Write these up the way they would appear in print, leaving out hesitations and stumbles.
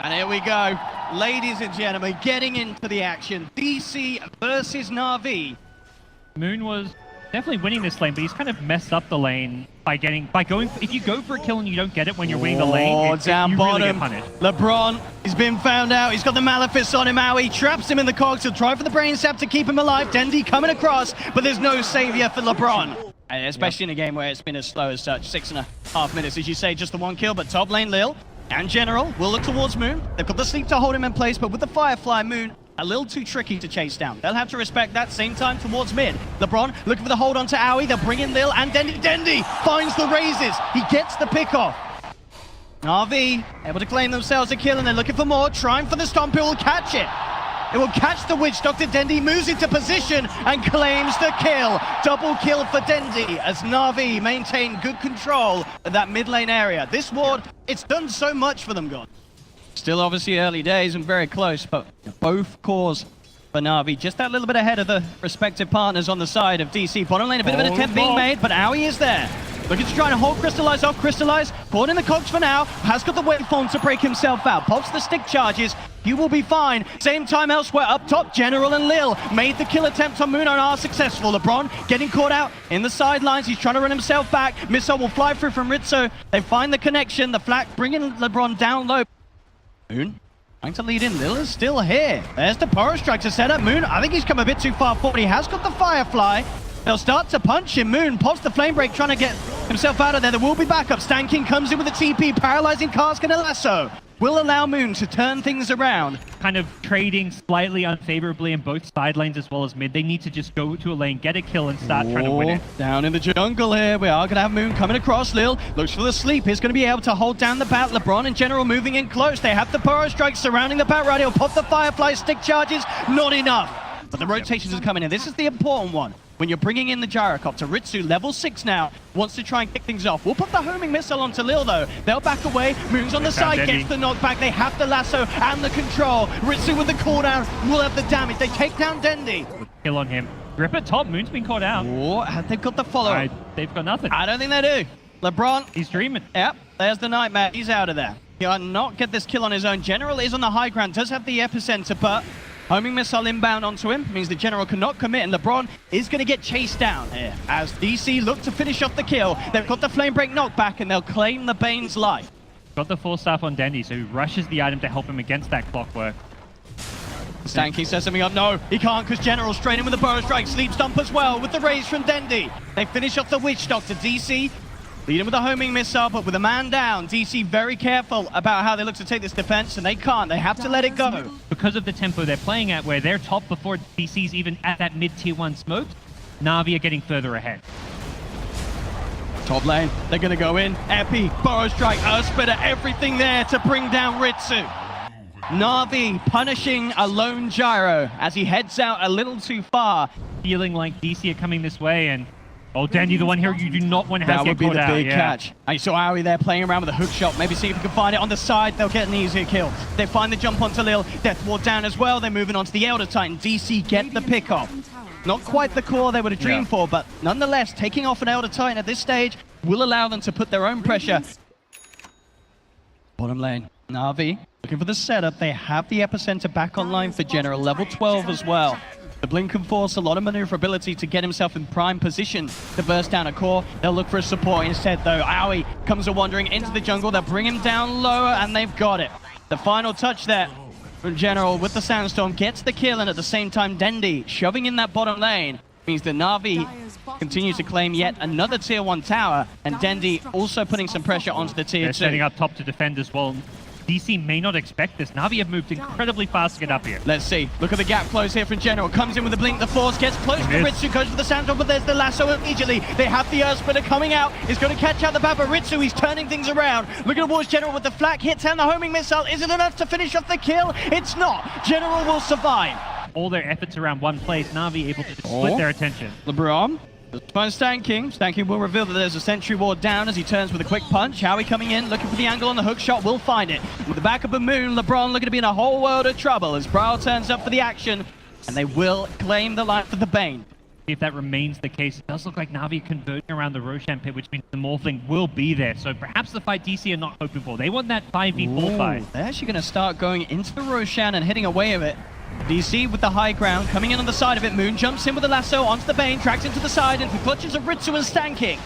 And here we go, ladies and gentlemen, getting into the action. DC versus NAVI. Moon was definitely winning this lane, but he's kind of messed up the lane by going. If you go for a kill and you don't get it when you're winning the lane, down you bottom. Really get punished. LeBron, he's been found out. He's got the Malefice on him. Aoi traps him in the cogs. He'll try for the brain sap to keep him alive. Dendi coming across, but there's no savior for LeBron. And especially in a game where it's been as slow as such. 6.5 minutes, as you say, just the one kill. But top lane, Lil and General will look towards Moon. They've got the sleep to hold him in place, but with the Firefly, Moon a little too tricky to chase down. They'll have to respect that. Same time towards mid. LeBron looking for the hold on to Aoi. They'll bring in Lil and Dendi. Dendi finds the raises. He gets the pick off. NAVI able to claim themselves a kill, and they're looking for more. Trying for the stomp. It will catch it. It will catch the Witch Doctor. Dendi moves into position and claims the kill. Double kill for Dendi as NAVI maintain good control of that mid lane area. This ward, it's done so much for them, God. Still obviously early days and very close, but both cores for NAVI just that little bit ahead of the respective partners on the side of DC. Bottom lane, a bit of an attempt being made, but Aoi is there. Looking to try and hold Crystallize off. Crystallize, caught in the cogs for now, has got the waveform to break himself out. Pops the stick charges, he will be fine. Same time elsewhere, up top, General and Lil made the kill attempt on Moon and are successful. LeBron getting caught out in the sidelines. He's trying to run himself back. Missile will fly through from Rizzo. They find the connection. The flak bringing LeBron down low. Moon trying to lead in. Lil is still here. There's the Power Strike to set up Moon. I think he's come a bit too far forward. He has got the Firefly. They'll start to punch him. Moon pops the flame break, trying to get himself out of there. There will be backup. Stan King comes in with a TP, paralyzing Cask and a lasso. Will allow Moon to turn things around. Kind of trading slightly unfavorably in both side lanes as well as mid. They need to just go to a lane, get a kill, and start trying to win it. Down in the jungle here, we are going to have Moon coming across. Lil looks for the sleep. He's going to be able to hold down the bat. LeBron and General moving in close. They have the Power Strike surrounding the bat. He'll pop the Firefly stick charges. Not enough. But the rotations are coming in. This is the important one. When you're bringing in the Gyrocopter, Ritsu, level 6 now, wants to try and kick things off. We'll put the homing missile onto Lil, though. They'll back away. Moon's on the side, gets the knockback. They have the lasso and the control. Ritsu with the cooldown will have the damage. They take down Dendi. Kill on him. Ripper top, Moon's been caught out. Oh, they've got the follow. They've got nothing. I don't think they do. LeBron. He's dreaming. Yep, there's the Nightmare. He's out of there. He cannot get this kill on his own. General is on the high ground, does have the epicenter, but homing missile inbound onto him means the General cannot commit, and LeBron is going to get chased down here as DC look to finish off the kill. They've got the flame break knockback, and they'll claim the Bane's life. Got the full staff on Dendi, so he rushes the item to help him against that clockwork. Stan King says something up. No, he can't, because General's straight in with the Burrow Strike. Sleep Stomp as well with the raise from Dendi. They finish off the Witch Doctor. DC leading with a homing missile, but with a man down. DC very careful about how they look to take this defense, and they can't. They have to let it go. Because of the tempo they're playing at, where they're top before DC's even at that mid-tier 1 smoke, NAVI are getting further ahead. Top lane, they're going to go in. Epi, Burrow Strike, Earthsplitter, everything there to bring down Ritsu. NAVI punishing a lone Gyro as he heads out a little too far. Feeling like DC are coming this way, and oh, Dendi, the one here you do not want to have that get caught out. That would be the big catch. And you saw Aoi there playing around with a hook shot. Maybe see if you can find it on the side. They'll get an easier kill. They find the jump onto Lil. Death Ward down as well. They're moving on to the Elder Titan. DC get the pick off. Not quite the core they would have dreamed for, but nonetheless, taking off an Elder Titan at this stage will allow them to put their own pressure. Bottom lane, NAVI looking for the setup. They have the epicenter back online for General, level 12 as well. The Blink can force a lot of maneuverability to get himself in prime position to burst down a core. They'll look for a support instead, though. Aoi comes wandering into the jungle. They'll bring him down lower, and they've got it. The final touch there from General with the Sandstorm gets the kill, and at the same time, Dendi shoving in that bottom lane means that NAVI continues to claim yet another tier 1 tower, and Dendi also putting some pressure onto the tier 2. They're setting up top to defend as well. DC may not expect this. NAVI have moved incredibly fast to get up here. Let's see. Look at the gap close here from General. Comes in with the blink, the force, gets close to Ritsu, goes for the Sandstorm, but there's the lasso immediately. They have the Earthsplitter coming out. He's going to catch out the Baba Ritsu. He's turning things around. Looking towards General with the flak, hits and the homing missile. Is it enough to finish off the kill? It's not. General will survive. All their efforts around one place, NAVI able to split their attention. LeBron finds Stan King. Stan King will reveal that there's a sentry ward down as he turns with a quick punch. Howie coming in, looking for the angle on the hook shot. Will find it. With the backup of Moon, LeBron looking to be in a whole world of trouble as Brawl turns up for the action, and they will claim the life of the Bane. if that remains the case. It does look like Navi converting around the Roshan pit, which means the Morphling will be there. So perhaps the fight DC are not hoping for. They want that 5v4 fight. They're actually going to start going into the Roshan and hitting away of it. DC with the high ground, coming in on the side of it. Moon jumps in with the lasso onto the Bane, tracks into the side, and clutches of Ritsu and Stanking.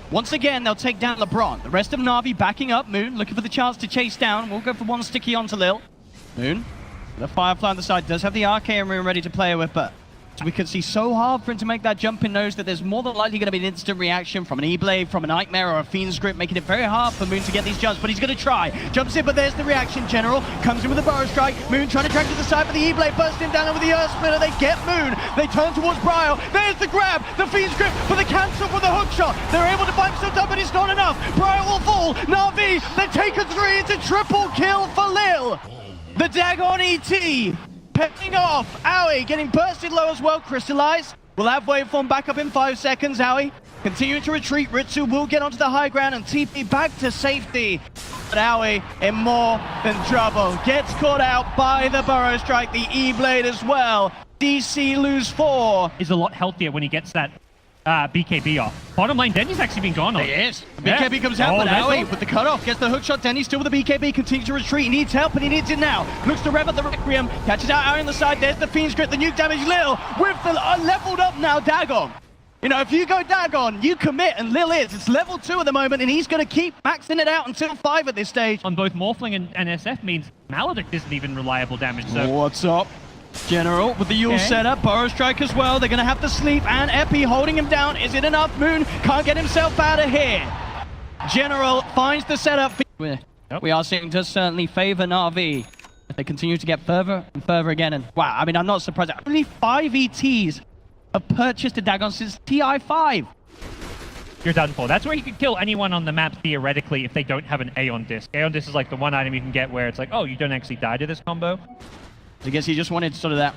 Once again, they'll take down LeBron. The rest of Navi backing up. Moon looking for the chance to chase down. We'll go for one sticky onto Lil. Moon, the Firefly on the side, does have the Arcane Rune ready to play with, but we can see so hard for him to make that jump in, knows that there's more than likely going to be an instant reaction from an E-Blade, from a Nightmare or a Fiend's Grip, making it very hard for Moon to get these jumps, but he's going to try. Jumps in, but there's the reaction. General comes in with a Burrow Strike. Moon trying to track to the side, but the E-Blade bursts him down over the Earth Splitter. They get Moon. They turn towards Bryo. There's the grab. The Fiend's Grip for the cancel for the hook shot. They're able to buy themselves up, but it's not enough. Bryo will fall. Na'Vi, they take a 3. It's a triple kill for Lil. The Dagon ET. Picking off. Owie getting bursted low as well. Crystallize. We'll have Waveform back up in 5 seconds. Owie continuing to retreat. Ritsu will get onto the high ground and TP back to safety. But Owie in more than trouble. Gets caught out by the Burrow Strike. The E-Blade as well. DC lose 4. Is a lot healthier when he gets that BKB off. Bottom lane, Denny's actually been gone on. He is. BKB comes out, but Owie with the cutoff gets the hookshot. Denny still with the BKB, continues to retreat. He needs help, and he needs it now. Looks to rev at the Requiem, catches out Owie on the side. There's the Fiend's Grip, the nuke damage. Lil with the leveled up now Dagon. You know, if you go Dagon, you commit, and Lil is. It's level 2 at the moment, and he's going to keep maxing it out until 5 at this stage. On both Morphling and SF means Maledict isn't even reliable damage. So what's up? General with the Yule setup, Burrow Strike as well. They're going to have to sleep, and Epi holding him down. Is it enough? Moon can't get himself out of here. General finds the setup. We are seeing does certainly favor Na'Vi. They continue to get further and further again. And wow, I mean, I'm not surprised. Only 5 ETs have purchased a Dagon since TI5. You're done for. That's where you could kill anyone on the map theoretically if they don't have an Aeon Disc. Aeon Disc is like the one item you can get where it's like, oh, you don't actually die to this combo. I guess he just wanted sort of that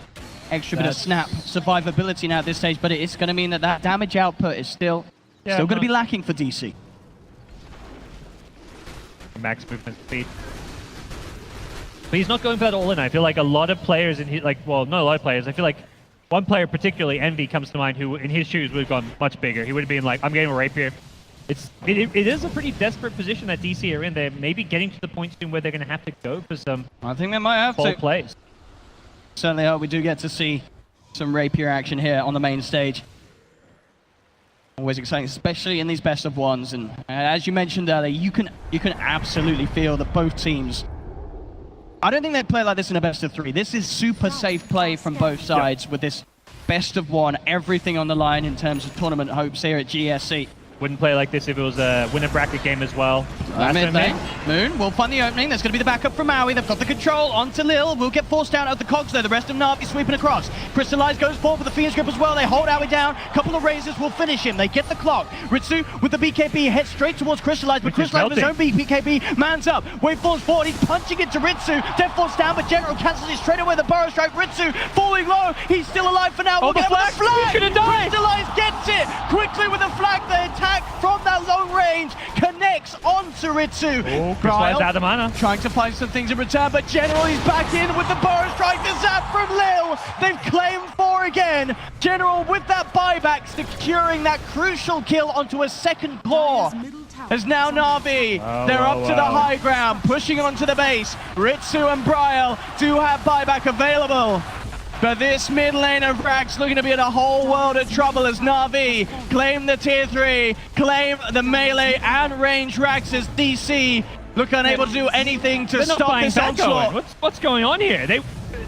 extra bit of snap survivability now at this stage, but it's going to mean that that damage output is still going to be lacking for DC. Max movement speed. But he's not going for that all-in. I feel like a lot of players in his, well, not a lot of players. I feel like one player particularly, Envy, comes to mind, who in his shoes would have gone much bigger. He would have been like, I'm getting a rapier. It is a pretty desperate position that DC are in. They're maybe getting to the point soon where they're going to have to go for some I think they might have to. plays. Certainly hope we do get to see some rapier action here on the main stage. Always exciting, especially in these best of ones. And as you mentioned earlier, you can absolutely feel that both teams. I don't think they'd play like this in a best of 3. This is super safe play from both sides with this best of 1, everything on the line in terms of tournament hopes here at GSC. Wouldn't play like this if it was a winner bracket game as well. Mid lane. Moon will find the opening. There's going to be the backup from Maui. They've got the control onto Lil. Will get forced down out the cogs though. The rest of Navi sweeping across. Crystallize goes forward with the Fiend's Grip as well. They hold Aoi down. Couple of razors will finish him. They get the clock. Ritsu with the BKB heads straight towards Crystallize, but Crystallize with his own BKB man's up. Waveform's forward. He's punching into Ritsu. Death Force down, but General cancels it straight away. The Burrow Strike. Ritsu falling low. He's still alive for now. Oh, the flag! Flag. He could have died. Crystallize gets it quickly with the flag. The attack from that long range connects onto Ritsu. Oh, Crystallize out of mana. Trying to find some things in return, but General is back in with the Burrow Strike. The zap from Lil. They've claimed 4 again. General with that buyback, securing that crucial kill onto a second claw. As now Na'Vi, they're up to the high ground, pushing onto the base. Ritsu and Bryle do have buyback available. But this mid lane of Rax looking to be in a whole world of trouble as Na'Vi claim the tier 3, claim the melee and range Rax as DC look unable to do anything to stop this onslaught. What's going on here?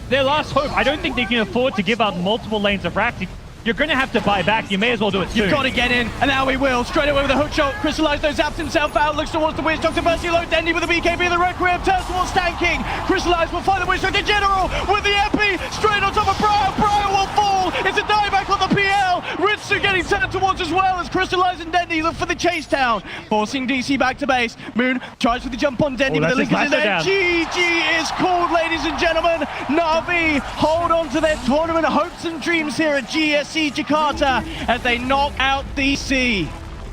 Their last hope. I don't think they can afford to give up multiple lanes of Rax. You're going to have to buy back. You may as well do it soon. You've got to get in, and now we will. Straight away with a hook shot. Crystallize those zaps himself out. Looks towards the Wiz. Dr. Mercy low. Dendy with the BKB. The Requiem turns towards Stanking. Crystallize will find the Wiz. The General with the Epi. Straight on top of Bryo. Bryo will fall. It's a dieback on the PL. Ritsu getting turned towards as well as Crystallize and Dendy look for the chase down. Forcing DC back to base. Moon tries for the jump on Dendy, but the link is in there. GG is called, ladies and gentlemen. Na'Vi hold on to their tournament hopes and dreams here at GSC Jakarta as they knock out DC.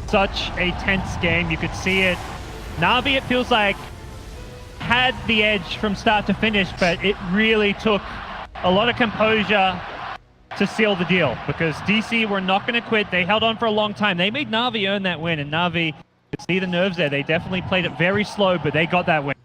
Such a tense game, you could see it. Navi, it feels like, had the edge from start to finish, but it really took a lot of composure to seal the deal, because DC were not going to quit. They held on for a long time. They made Navi earn that win, and Navi could see the nerves there. They definitely played it very slow, but they got that win.